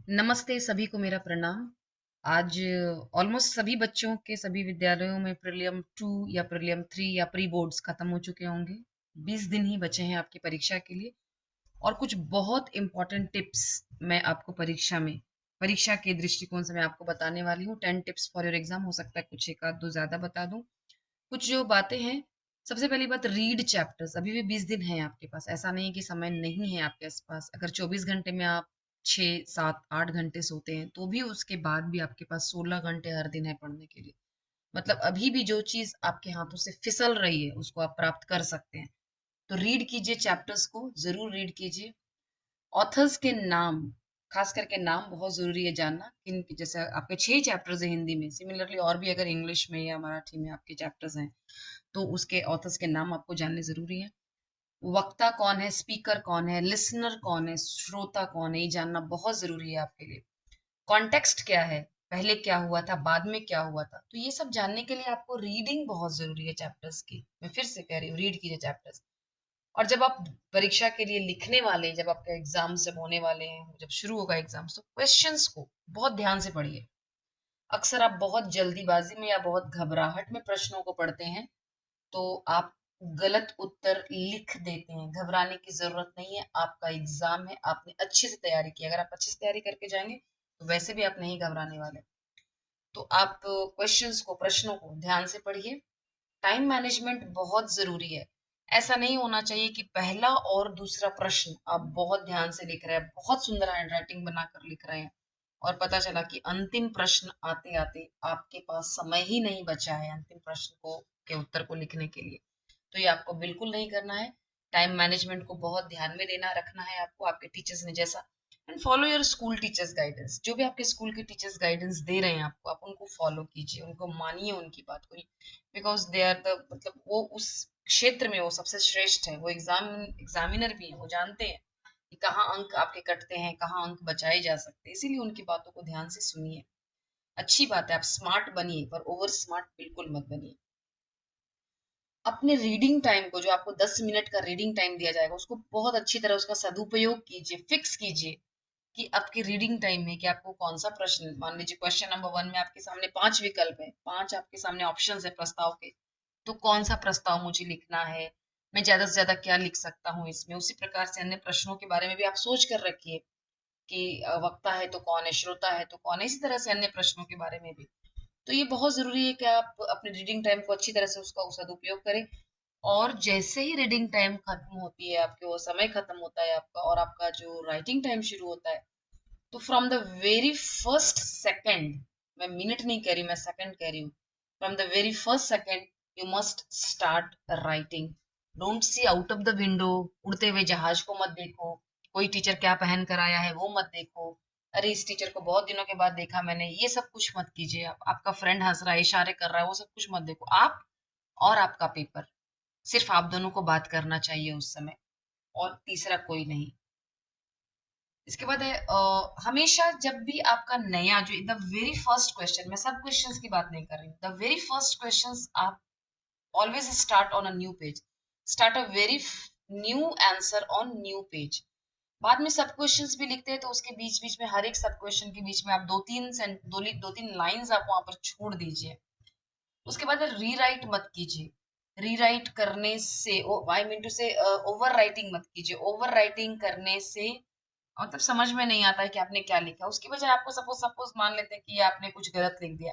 नमस्ते सभी को मेरा प्रणाम। आज ऑलमोस्ट सभी बच्चों के सभी विद्यालयों में प्रीलियम 2 या प्रीलियम 3 या प्री बोर्ड्स खत्म हो चुके होंगे। 20 दिन ही बचे हैं आपकी परीक्षा के लिए और कुछ बहुत इंपॉर्टेंट टिप्स मैं आपको परीक्षा के दृष्टिकोण से मैं आपको बताने वाली हूँ। 10 टिप्स फॉर योर एग्जाम। हो सकता है कुछ एक आध दो ज्यादा बता दूं। कुछ जो बातें हैं, सबसे पहली बात, रीड चैप्टर्स। अभी भी 20 दिन है आपके पास, ऐसा नहीं कि समय नहीं है आपके पास। अगर 24 घंटे में आप 6 7 8 घंटे सोते हैं तो भी उसके बाद भी आपके पास 16 घंटे हर दिन है पढ़ने के लिए। मतलब अभी भी जो चीज आपके हाथों से फिसल रही है उसको आप प्राप्त कर सकते हैं। तो रीड कीजिए, चैप्टर्स को जरूर रीड कीजिए। ऑथर्स के नाम, खास करके नाम बहुत जरूरी है जानना। किन, जैसे आपके 6 चैप्टर्स है हिंदी में, सिमिलरली और भी अगर इंग्लिश में या मराठी में आपके चैप्टर्स हैं तो उसके ऑथर्स के नाम आपको जानने जरूरी है। वक्ता कौन है, स्पीकर कौन है, लिसनर कौन है, श्रोता कौन है, ये जानना बहुत जरूरी है आपके लिए। कॉन्टेक्स्ट क्या है, पहले क्या हुआ था, बाद में क्या हुआ था, तो ये सब जानने के लिए आपको रीडिंग बहुत जरूरी है चैप्टर्स की। मैं फिर से कह रही हूँ, रीड कीजिए चैप्टर्स। और जब आप परीक्षा के लिए लिखने वाले, जब आपके एग्जाम्स जब होने वाले हैं, जब शुरू होगा एग्जाम्स, तो क्वेश्चंस को बहुत ध्यान से पढ़िए। अक्सर आप बहुत जल्दीबाजी में या बहुत घबराहट में प्रश्नों को पढ़ते हैं तो आप गलत उत्तर लिख देते हैं। घबराने की जरूरत नहीं है, आपका एग्जाम है, आपने अच्छे से तैयारी की। अगर आप अच्छे से तैयारी करके जाएंगे तो वैसे भी आप नहीं घबराने वाले। तो आप क्वेश्चंस को, प्रश्नों को ध्यान से पढ़िए। टाइम मैनेजमेंट बहुत जरूरी है। ऐसा नहीं होना चाहिए कि पहला और दूसरा प्रश्न आप बहुत ध्यान से लिख रहे हैं, बहुत सुंदर हैंडराइटिंग बनाकर लिख रहे हैं, और पता चला कि अंतिम प्रश्न आते आते आपके पास समय ही नहीं बचा है अंतिम प्रश्न को के उत्तर को लिखने के लिए। तो ये आपको बिल्कुल नहीं करना है। टाइम मैनेजमेंट को बहुत ध्यान में देना रखना है आपको, आपके टीचर्स ने जैसा। And follow your school teachers guidance. जो भी आपके स्कूल के टीचर्स गाइडेंस दे रहे हैं आपको, आप उनको फॉलो कीजिए, उनको मानिए, उनकी बात को। बिकॉज दे आर द, मतलब वो उस क्षेत्र में वो सबसे श्रेष्ठ है, वो एग्जामिनर भी है, वो जानते हैं कि कहाँ अंक आपके कटते हैं, कहाँ अंक बचाए जा सकते हैं। इसीलिए उनकी बातों को ध्यान से सुनिए। अच्छी बात है, आप स्मार्ट बनिए पर ओवर स्मार्ट बिल्कुल मत बनिए। अपने रीडिंग टाइम को, जो आपको 10 मिनट का रीडिंग टाइम दिया जाएगा, उसको बहुत अच्छी तरह उसका सदुपयोग कीजिए। फिक्स कीजिए कि आपके रीडिंग टाइम में कि आपको कौन सा प्रश्न, मान लीजिए क्वेश्चन नंबर 1 में आपके सामने 5 विकल्प है, 5 आपके सामने ऑप्शंस है प्रस्ताव के। तो कौन सा प्रस्ताव मुझे लिखना है, मैं ज्यादा से ज्यादा क्या लिख सकता हूँ इसमें। उसी प्रकार से अन्य प्रश्नों के बारे में भी आप सोच कर रखिए कि वक्ता है तो कौन है, श्रोता है तो कौन है, इसी तरह से अन्य प्रश्नों के बारे में भी। तो ये बहुत जरूरी है कि आप अपने रीडिंग टाइम को अच्छी तरह से उसका सदुपयोग करें। और जैसे ही रीडिंग टाइम खत्म होती है आपके, वो समय खत्म होता है आपका, और आपका जो राइटिंग टाइम शुरू होता है, तो from the very first second, मैं मिनट नहीं कह रही, मैं सेकंड कह रही हूँ, from the very first second you must start writing. Don't see out of the window. उड़ते हुए जहाज को मत देखो, कोई टीचर क्या पहन कर आया है वो मत देखो, अरे इस टीचर को बहुत दिनों के बाद देखा मैंने, ये सब कुछ मत कीजिए। आप, आपका फ्रेंड हंस रहा है, इशारे कर रहा है, वो सब कुछ मत देखो। आप और आपका पेपर, सिर्फ आप दोनों को बात करना चाहिए उस समय, और तीसरा कोई नहीं। इसके बाद है, हमेशा जब भी आपका नया जो द वेरी फर्स्ट क्वेश्चन, मैं सब क्वेश्चंस की बात नहीं कर रही हूँ, द वेरी फर्स्ट क्वेश्चंस आप always start on a new page. Start a very new answer on new page. बाद में सब क्वेश्चंस भी लिखते हैं तो उसके बीच बीच में, हर एक सब क्वेश्चन के बीच में आप दो तीन लाइंस आप वहां पर छोड़ दीजिए। उसके बाद रीराइट मत कीजिए। रीराइट करने से, आई मीन टू से, ओवर राइटिंग मत कीजिए। ओवर राइटिंग करने से मतलब समझ में नहीं आता है कि आपने क्या लिखा। उसकी बजाय आपको, सपोज सपोज मान लेते हैं कि ये आपने कुछ गलत लिख दिया,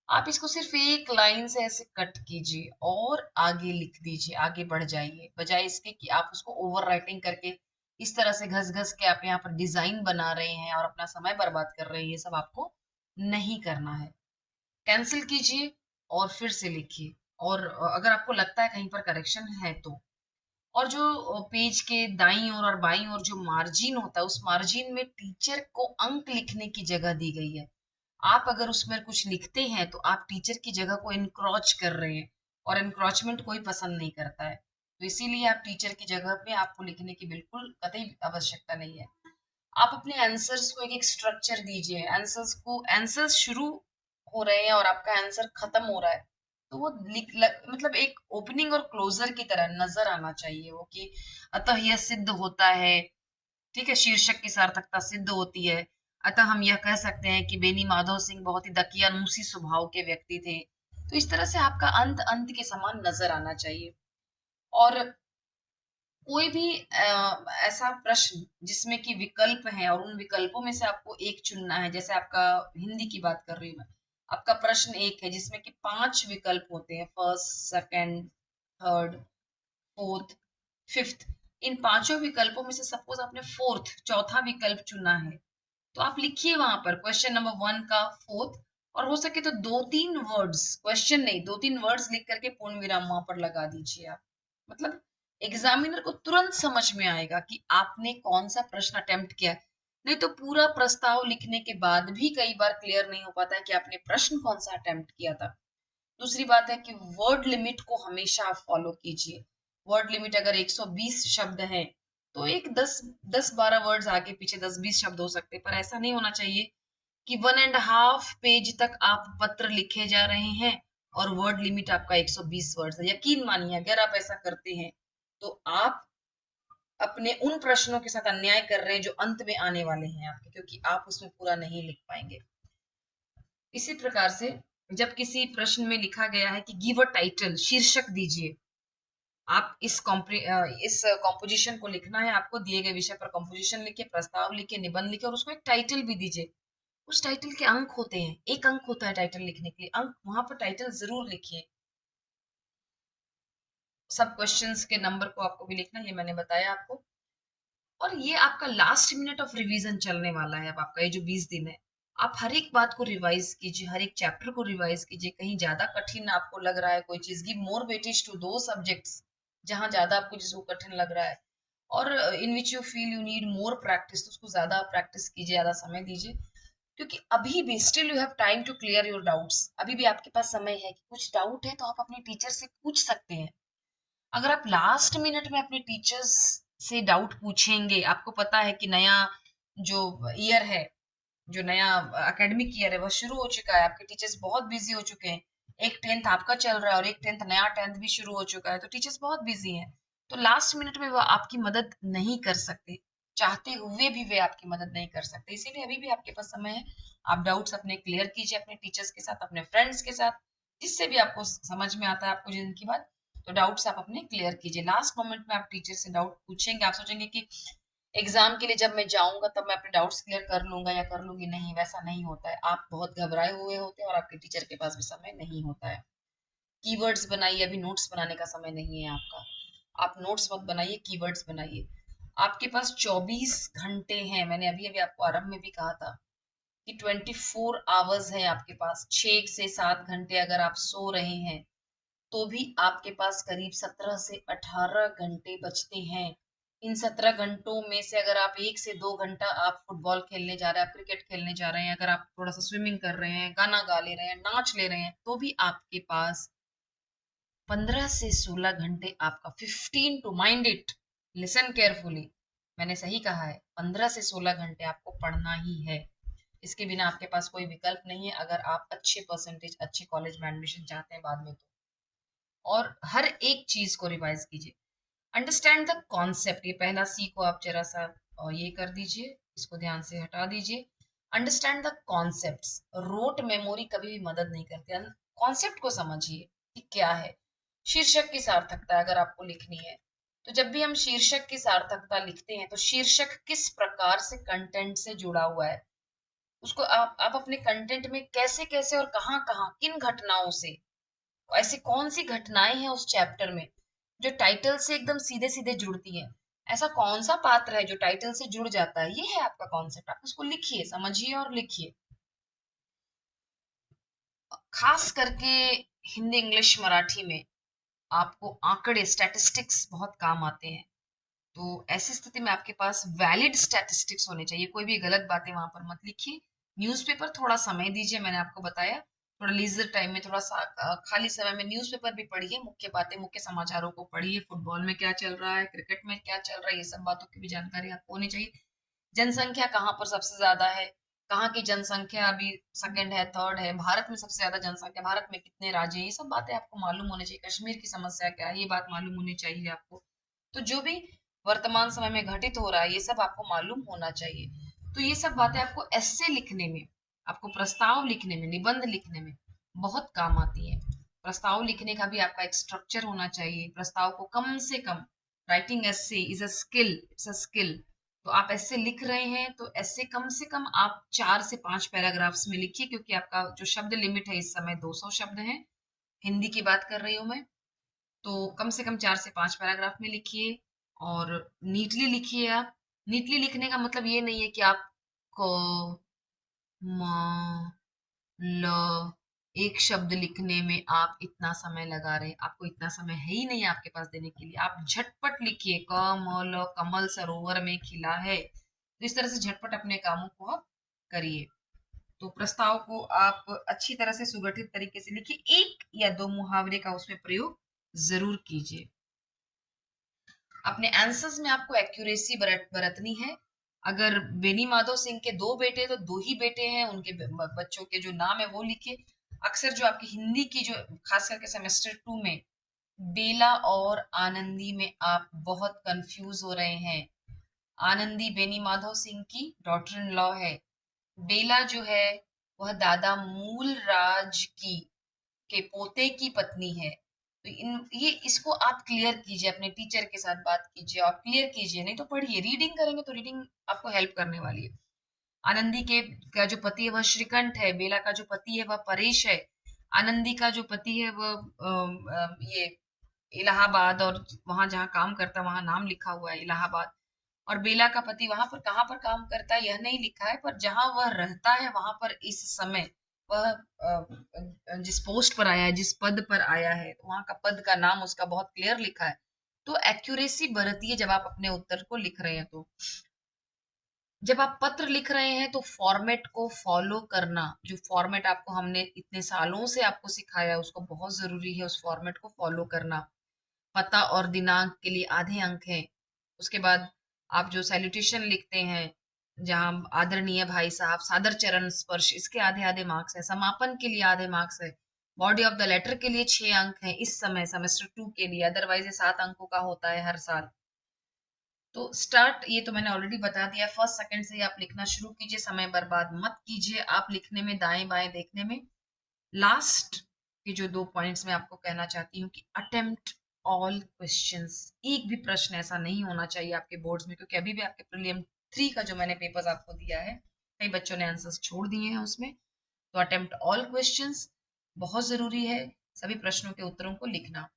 आप इसको सिर्फ एक लाइन से ऐसे कट कीजिए और आगे लिख दीजिए, आगे बढ़ जाइए, बजाय इसके कि आप उसको ओवर राइटिंग करके इस तरह से घस घस के आप यहाँ पर डिजाइन बना रहे हैं और अपना समय बर्बाद कर रहे हैं। ये सब आपको नहीं करना है। कैंसिल कीजिए और फिर से लिखिए। और अगर आपको लगता है कहीं पर करेक्शन है तो, और जो पेज के दाईं ओर और बाईं ओर जो मार्जिन होता है, उस मार्जिन में टीचर को अंक लिखने की जगह दी गई है। आप अगर उसमें कुछ लिखते हैं तो आप टीचर की जगह को इनक्रोच कर रहे हैं, और इनक्रोचमेंट कोई पसंद नहीं करता है। तो इसीलिए आप टीचर की जगह पे आपको लिखने की बिल्कुल कतई आवश्यकता नहीं है। आप अपने आंसर्स को एक एक स्ट्रक्चर दीजिए। आंसर्स शुरू हो रहे हैं और आपका आंसर खत्म हो रहा है, तो वो मतलब एक ओपनिंग और क्लोजर की तरह नजर आना चाहिए वो, कि अतः यह सिद्ध होता है, ठीक है, शीर्षक की सार्थकता सिद्ध होती है, अतः हम यह कह सकते हैं कि बेनी माधव सिंह बहुत ही दकियानूसी स्वभाव के व्यक्ति थे। तो इस तरह से आपका अंत अंत के समान नजर आना चाहिए। और कोई भी ऐसा प्रश्न जिसमें कि विकल्प है और उन विकल्पों में से आपको एक चुनना है, जैसे आपका हिंदी की बात कर रही हूँ मैं, आपका प्रश्न एक है जिसमें कि 5 विकल्प होते हैं, first, second, third, fourth, fifth. इन पांचों विकल्पों में से सपोज आपने फोर्थ, चौथा विकल्प चुना है, तो आप लिखिए वहां पर क्वेश्चन नंबर 1 का फोर्थ, और हो सके तो 2-3 वर्ड्स, क्वेश्चन नहीं, 2-3 वर्ड्स लिख करके पूर्ण विराम वहां पर लगा दीजिए आप। मतलब एग्जामिनर को तुरंत समझ में आएगा कि आपने कौन सा प्रश्न अटेम्प्ट किया है। नहीं तो पूरा प्रस्ताव लिखने के बाद भी कई बार क्लियर नहीं हो पाता है कि आपने प्रश्न कौन सा अटेम्प्ट किया था। दूसरी बात है कि वर्ड लिमिट को हमेशा आप फॉलो कीजिए। वर्ड लिमिट अगर 120 शब्द है तो एक 10-12 वर्ड्स आगे पीछे 10-20 शब्द हो सकते हैं, पर ऐसा नहीं होना चाहिए कि 1.5 पेज तक आप पत्र लिखे जा रहे हैं और वर्ड लिमिट आपका 120 वर्ड्स है। यकीन मानिए अगर आप ऐसा करते हैं तो आप अपने उन प्रश्नों के साथ अन्याय कर रहे हैं जो अंत में आने वाले हैं आपके, क्योंकि आप उसमें पूरा नहीं लिख पाएंगे। इसी प्रकार से जब किसी प्रश्न में लिखा गया है कि गिव अ टाइटल, शीर्षक दीजिए, आप इस कॉम्पोजिशन को लिखना है, आपको दिए गए विषय पर कॉम्पोजिशन लिखिए, प्रस्ताव लिखिए, निबंध लिखिए और उसको एक टाइटल भी दीजिए। उस टाइटल के अंक होते हैं, एक अंक होता है टाइटल लिखने के लिए, अंक वहां पर टाइटल जरूर लिखिए। सब क्वेश्चंस के नंबर को आपको भी लिखना है, ये मैंने बताया आपको। और ये आपका लास्ट मिनट ऑफ रिवीजन चलने वाला है। अब आपका ये जो 20 दिन है, आप हर एक बात को रिवाइज कीजिए, हर एक चैप्टर को रिवाइज कीजिए। कहीं ज्यादा कठिन आपको लग रहा है कोई चीज, गिव मोर वेटेज टू दो सब्जेक्ट्स जहां ज्यादा आपको जिसको कठिन लग रहा है, और in which you feel you need more practice, तो उसको ज्यादा प्रैक्टिस कीजिए, ज्यादा समय दीजिए। क्योंकि अभी भी still you have time to clear your doubts. अभी भी आपके पास समय है कि कुछ डाउट है तो आप अपने टीचर से पूछ सकते हैं। अगर आप लास्ट मिनट में अपने टीचर्स से डाउट पूछेंगे, आपको पता है कि नया जो ईयर है, जो नया एकेडमिक ईयर है वह शुरू हो चुका है, आपके टीचर्स बहुत बिजी हो चुके हैं, एक 10th आपका चल रहा है और एक 10th नया 10th भी शुरू हो चुका है, तो टीचर्स बहुत बिजी हैं। तो लास्ट मिनट में वह आपकी मदद नहीं कर सकते, चाहते हुए भी वे आपकी मदद नहीं कर सकते। इसीलिए अभी भी आपके पास समय है, आप डाउट्स अपने क्लियर कीजिए अपने टीचर्स के साथ, अपने फ्रेंड्स के साथ, जिससे भी आपको समझ में आता है आपको जिनकी बात, तो डाउट्स आप अपने क्लियर कीजिए। लास्ट मोमेंट में आप टीचर से डाउट पूछेंगे, आप सोचेंगे कि एग्जाम के लिए जब मैं जाऊंगा तब मैं अपने डाउट्स क्लियर कर लूंगा या कर लूंगी, नहीं, वैसा नहीं होता है। आप बहुत घबराए हुए होते हैं और आपके टीचर के पास भी समय नहीं होता है। कीवर्ड्स बनाइए, अभी नोट्स बनाने का समय नहीं है आपका। आप नोट्स मत बनाइए, कीवर्ड्स बनाइए। आपके पास 24 घंटे हैं, मैंने अभी अभी आपको आरंभ में भी कहा था कि 24 आवर्स है आपके पास। 6 से 7 घंटे अगर आप सो रहे हैं तो भी आपके पास करीब 17 से 18 घंटे बचते हैं। इन 17 घंटों में से अगर आप 1 से 2 घंटा आप फुटबॉल खेलने जा रहे हैं, आप क्रिकेट खेलने जा रहे हैं, अगर आप थोड़ा सा स्विमिंग कर रहे हैं, गाना गा ले रहे हैं, नाच ले रहे हैं, तो भी आपके पास 15 से 16 घंटे आपका 15 to mind it, listen carefully, मैंने सही कहा है, 15 से 16 घंटे आपको पढ़ना ही है। इसके बिना आपके पास कोई विकल्प नहीं है अगर आप अच्छे परसेंटेज अच्छे कॉलेज में एडमिशन चाहते हैं बाद में तो। और हर एक चीज को रिवाइज कीजिए। अंडरस्टैंड द कॉन्सेप्ट, ये पहला सी को आप जरा सा ये कर दीजिए, इसको ध्यान से हटा दीजिए। Understand the concepts, rote memory कभी भी मदद नहीं करती। कॉन्सेप्ट को समझिए कि क्या है। शीर्षक की सार्थकता अगर आपको लिखनी है, तो जब भी हम शीर्षक की सार्थकता लिखते हैं तो शीर्षक किस प्रकार से कंटेंट से जुड़ा हुआ है, उसको आप अपने कंटेंट में कैसे कैसे और कहाँ कहाँ किन घटनाओं से, ऐसी कौन सी घटनाएं हैं उस चैप्टर में जो टाइटल से एकदम सीधे सीधे जुड़ती है, ऐसा कौन सा पात्र है जो टाइटल से जुड़ जाता है, ये है आपका कॉन्सेप्ट। आप उसको लिखिए, समझिए और लिखिए। खास करके हिंदी, इंग्लिश, मराठी में आपको आंकड़े, स्टैटिस्टिक्स बहुत काम आते हैं। तो ऐसी स्थिति में आपके पास वैलिड स्टैटिस्टिक्स होने चाहिए, कोई भी गलत बातें वहां पर मत लिखिए। न्यूज़पेपर थोड़ा समय दीजिए, मैंने आपको बताया, थोड़ा लीजर टाइम में, थोड़ा सा खाली समय में न्यूज़पेपर भी पढ़िए, मुख्य बातें, मुख्य समाचारों को पढ़िए, फुटबॉल में क्या चल रहा है, क्रिकेट में क्या चल रहा है, ये सब बातों की भी जानकारी आपको होनी चाहिए। जनसंख्या कहाँ पर सबसे ज्यादा है, कहाँ की जनसंख्या अभी सेकंड है, थर्ड है, भारत में सबसे ज्यादा जनसंख्या, भारत में कितने राज्य हैं, ये सब बातें आपको मालूम होनी चाहिए। कश्मीर की समस्या क्या है, ये बात मालूम होनी चाहिए आपको। तो जो भी वर्तमान समय में घटित हो रहा है ये सब आपको मालूम होना चाहिए। तो ये सब बातें आपको एस्से लिखने में, आपको प्रस्ताव लिखने में, निबंध लिखने में बहुत काम आती है। प्रस्ताव लिखने का भी आपका एक स्ट्रक्चर होना चाहिए। प्रस्ताव को कम से कम, writing essay is a skill, it's a skill. तो आप ऐसे लिख रहे हैं तो ऐसे कम से कम आप 4 से 5 पैराग्राफ्स में लिखिए, क्योंकि आपका जो शब्द लिमिट है इस समय 200 शब्द है। हिंदी की बात कर रही हूँ मैं। तो कम से कम 4 से 5 पैराग्राफ में लिखिए और नीटली लिखिए। आप नीटली लिखने का मतलब ये नहीं है कि आप को म ल एक शब्द लिखने में आप इतना समय लगा रहे हैं। आपको इतना समय है ही नहीं आपके पास देने के लिए। आप झटपट लिखिए, क म ल कमल सरोवर में खिला है। तो इस तरह से झटपट अपने कामों को आप करिए। तो प्रस्ताव को आप अच्छी तरह से सुगठित तरीके से लिखिए। 1 या 2 मुहावरे का उसमें प्रयोग जरूर कीजिए। अपने आंसर्स में आपको एक्यूरेसी बरतनी है। अगर बेनी माधव सिंह के 2 बेटे तो 2 ही बेटे हैं, उनके बच्चों के जो नाम है वो लिखिए। अक्सर जो आपकी हिंदी की जो खास करके सेमेस्टर 2 में बेला और आनंदी में आप बहुत कंफ्यूज हो रहे हैं। आनंदी बेनी माधव सिंह की डॉटर इन लॉ है। बेला जो है वह दादा मूल राज की के पोते की पत्नी है। तो ये इसको आप क्लियर कीजिए, अपने टीचर के साथ बात कीजिए, आप क्लियर कीजिए। नहीं तो पढ़िए, रीडिंग करेंगे तो रीडिंग आपको हेल्प करने वाली है। आनंदी के का जो पति है वह श्रीकंठ है। बेला का जो पति है वह परेश है। आनंदी का जो पति है वह ये इलाहाबाद, और वहां जहाँ काम करता है वहां नाम लिखा हुआ है इलाहाबाद। और बेला का पति वहां पर कहाँ पर काम करता है यह नहीं लिखा है, पर जहां वह रहता है वहां पर इस समय वह जिस पोस्ट पर आया है, जिस पद पर आया है, वहां का पद का नाम उसका बहुत क्लियर लिखा है। तो एक्यूरेसी बरतिए जब आप अपने उत्तर को लिख रहे हैं। तो जब आप पत्र लिख रहे हैं तो फॉर्मेट को फॉलो करना, जो फॉर्मेट आपको हमने इतने सालों से आपको सिखाया है उसको बहुत जरूरी है, उस फॉर्मेट को फॉलो करना। पता और दिनांक के लिए आधे अंक हैं। उसके बाद आप जो सैल्यूटेशन लिखते हैं, जहां आदरणीय भाई साहब, सादर चरण स्पर्श, इसके आधे आधे मार्क्स है। समापन के लिए आधे मार्क्स है। बॉडी ऑफ द लेटर के लिए 6 अंक है इस समय सेमेस्टर 2 के लिए। अदरवाइज ये 7 अंकों का होता है हर साल। तो स्टार्ट, ये तो मैंने ऑलरेडी बता दिया, फर्स्ट सेकंड से ही आप लिखना शुरू कीजिए। समय बर्बाद मत कीजिए आप लिखने में, दाएं बाएं देखने में। लास्ट के जो 2 पॉइंट्स मैं आपको कहना चाहती हूँ कि अटेम्प्ट ऑल क्वेश्चंस। एक भी प्रश्न ऐसा नहीं होना चाहिए आपके बोर्ड्स में, क्योंकि अभी भी आपके प्रीलिम 3 का जो मैंने पेपर्स आपको दिया है, कई बच्चों ने आंसर्स छोड़ दिए हैं उसमें। तो अटेम्प्ट ऑल क्वेश्चंस बहुत जरूरी है, सभी प्रश्नों के उत्तरों को लिखना।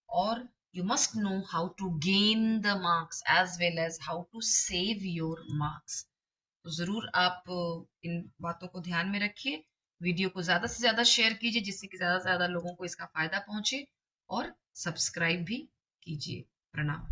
और you must know how to gain the marks as well as how to save your marks. तो जरूर आप इन बातों को ध्यान में रखिए। वीडियो को ज्यादा से ज्यादा शेयर कीजिए जिससे कि ज्यादा से ज्यादा लोगों को इसका फायदा पहुंचे, और सब्सक्राइब भी कीजिए। प्रणाम।